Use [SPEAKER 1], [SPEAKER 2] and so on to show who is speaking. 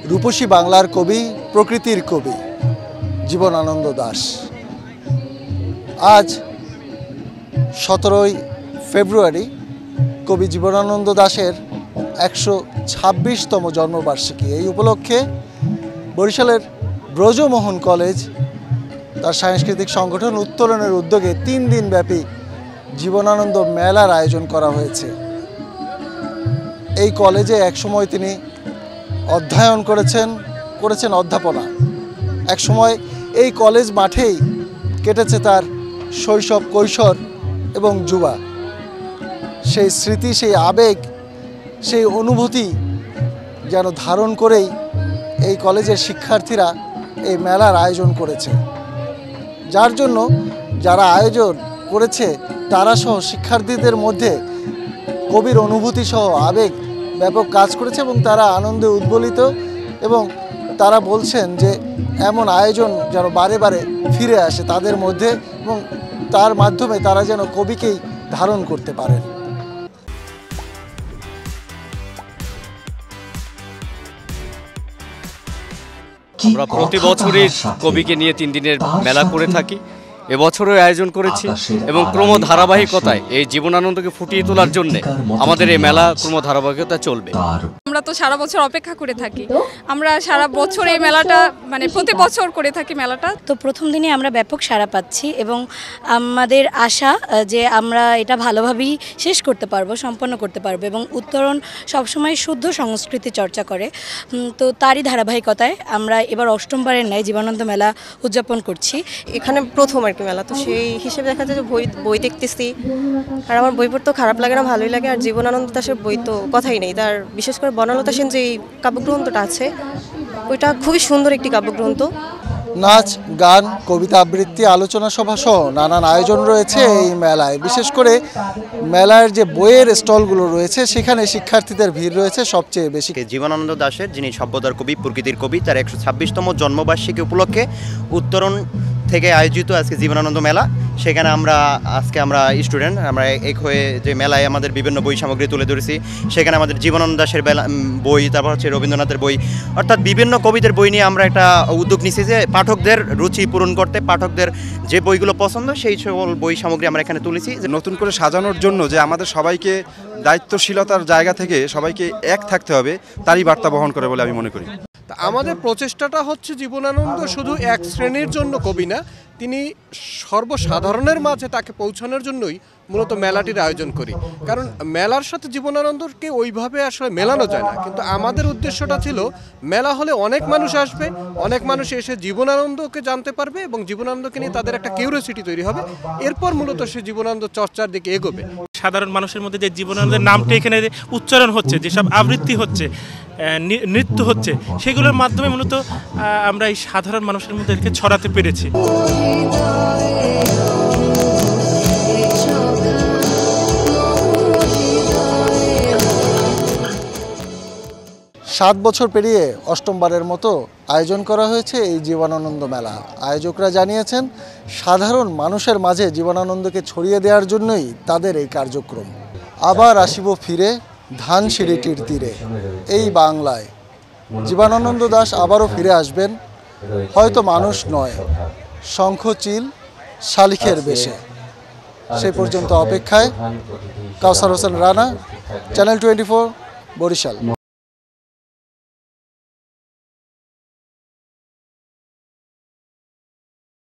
[SPEAKER 1] রূপসী বাংলার কবি, প্রকৃতির কবি জীবনানন্দ দাশ। আজ 17ই ফেব্রুয়ারি কবি জীবনানন্দ দাশের 126তম জন্মবার্ষিকী। এই উপলক্ষে বরিশালের ব্রজমোহন কলেজ তার সাংস্কৃতিক সংগঠন উত্তরণের উদ্যোগে 3 দিনব্যাপী জীবনানন্দ মেলার আয়োজন করা হয়েছে। এই কলেজে একসময় তিনি অধ্যয়ন করেছেন অধ্যাপনা। একসময় এই কলেজ মাঠেই কেটেছে তার শৈশব, কৈশোর এবং যুবা। সেই স্মৃতি, সেই আবেগ, সেই অনুভূতি যেন ধারণ করেই এই কলেজের শিক্ষার্থীরা এই মেলার আয়োজন করেছে, যার জন্য যারা আয়োজন করেছে তারা সহ শিক্ষার্থীদের মধ্যে কবির অনুভূতি সহ আবেগ ব্যাপক কাজ করেছে এবং তারা আনন্দে উদ্বলিত এবং তারা বলছেন যে এমন আয়োজন যেন বারে বারে ফিরে আসে তাদের মধ্যে এবং তার মাধ্যমে তারা যেন কবিকেই ধারণ করতে পারেন।
[SPEAKER 2] আমরা প্রতি বছরই কবিকে নিয়ে 3 দিনের মেলা করে থাকি। এবছরও আয়োজন করেছি এবং ক্রম ধারাবাহিকতায় এই জীবনানন্দকে ফুটিয়ে তোলার জন্য আমাদের এই মেলা ক্রম ধারাবাহিকতা চলবে।
[SPEAKER 3] আমরা তো সারা বছর অপেক্ষা করে থাকি, আমরা সারা বছর এই মেলাটা প্রতি বছর করে থাকি মেলাটা।
[SPEAKER 4] তো প্রথম দিনে আমরা ব্যাপক সাড়া পাচ্ছি এবং আমাদের আশা যে আমরা এটা ভালোভাবেই শেষ করতে পারবো, সম্পন্ন করতে পারবো এবং উত্তরণ সবসময় শুদ্ধ সংস্কৃতি চর্চা করে। তো তারই ধারাবাহিকতায় আমরা এবার 8মবারের ন্যায় জীবনানন্দ মেলা উদযাপন করছি।
[SPEAKER 5] এখানে প্রথম আর কি মেলা, তো সেই হিসেবে দেখা যায় যে বই দেখতেছি, আর আমার বই পড়তেও খারাপ লাগে না, ভালোই লাগে। আর জীবনানন্দ দাশের বই তো কথাই নেই, তার বিশেষ করে বনলতা সেন যে কাব্যগ্রন্থটা আছে ওইটা খুবই সুন্দর একটি কাব্যগ্রন্থ।
[SPEAKER 1] নাচ, গান, কবিতা আবৃত্তি, আলোচনা সভা সহ নানান আয়োজন রয়েছে এই মেলায়। বিশেষ করে মেলার যে বইয়ের স্টলগুলো রয়েছে সেখানে শিক্ষার্থীদের ভিড় রয়েছে সবচেয়ে বেশি।
[SPEAKER 6] জীবনানন্দ দাশের, যিনি সভ্যতার কবি, প্রকৃতির কবি, তার 126তম জন্মবার্ষিকী উপলক্ষে উত্তরণ থেকে আয়োজিত আজকে জীবনানন্দ মেলা। সেখানে আমরা স্টুডেন্ট, আমরা এক হয়ে যে মেলায় আমাদের বিভিন্ন বই সামগ্রী তুলে ধরেছি। সেখানে আমাদের জীবনানন্দ দাশের বই, তারপর হচ্ছে রবীন্দ্রনাথের বই, অর্থাৎ বিভিন্ন কবিদের বই নিয়ে আমরা একটা উদ্যোগ নিয়েছি যে পাঠকদের রুচি পূরণ করতে, পাঠকদের যে বইগুলো পছন্দ সেই সকল বই সামগ্রী আমরা এখানে তুলেছি।
[SPEAKER 7] নতুন করে সাজানোর জন্য যে আমাদের সবাইকে দায়িত্বশীলতার জায়গা থেকে সবাইকে এক থাকতে হবে, তারই বার্তা বহন করে বলে আমি মনে করি।
[SPEAKER 8] আমাদের প্রচেষ্টাটা হচ্ছে জীবনানন্দ শুধু এক শ্রেণীর জন্য কবি না, তিনি সর্বসাধারণের মাঝে তাকে পৌঁছানোর জন্যই মূলত মেলাটির আয়োজন করি। কারণ মেলার সাথে জীবনানন্দকে ওইভাবে আসলে মেলানো যায় না, কিন্তু আমাদের উদ্দেশ্যটা ছিল মেলা হলে অনেক মানুষ আসবে, অনেক মানুষ এসে জীবনানন্দকে জানতে পারবে এবং জীবনানন্দকে নিয়ে তাদের একটা কিউরিওসিটি তৈরি হবে, এরপর মূলত সে জীবনানন্দ চর্চার দিকে এগোবে।
[SPEAKER 9] সাধারণ মানুষের মধ্যে যে জীবনানন্দের নামটা এখানে উচ্চারণ হচ্ছে, যেসব আবৃত্তি হচ্ছে, নৃত্য হচ্ছে, সেগুলোর মাধ্যমে মূলত আমরা এই সাধারণ মানুষের মধ্যে এটাকে ছড়াতে পেরেছি।
[SPEAKER 1] 7 বছর পেরিয়ে 8মবারের মতো আয়োজন করা হয়েছে এই জীবনানন্দ মেলা। আয়োজকরা জানিয়েছেন সাধারণ মানুষের মাঝে জীবনানন্দকে ছড়িয়ে দেওয়ার জন্যই তাদের এই কার্যক্রম। আবার আসিব ফিরে ধানসিঁড়িটির তীরে, এই বাংলায় জীবনানন্দ দাশ আবারও ফিরে আসবেন, হয়তো মানুষ নয়, শঙ্খ, চিল, শালিখের বেশে। সেই পর্যন্ত অপেক্ষায়। কাউসার হোসেন রানা, চ্যানেল 24, বরিশাল।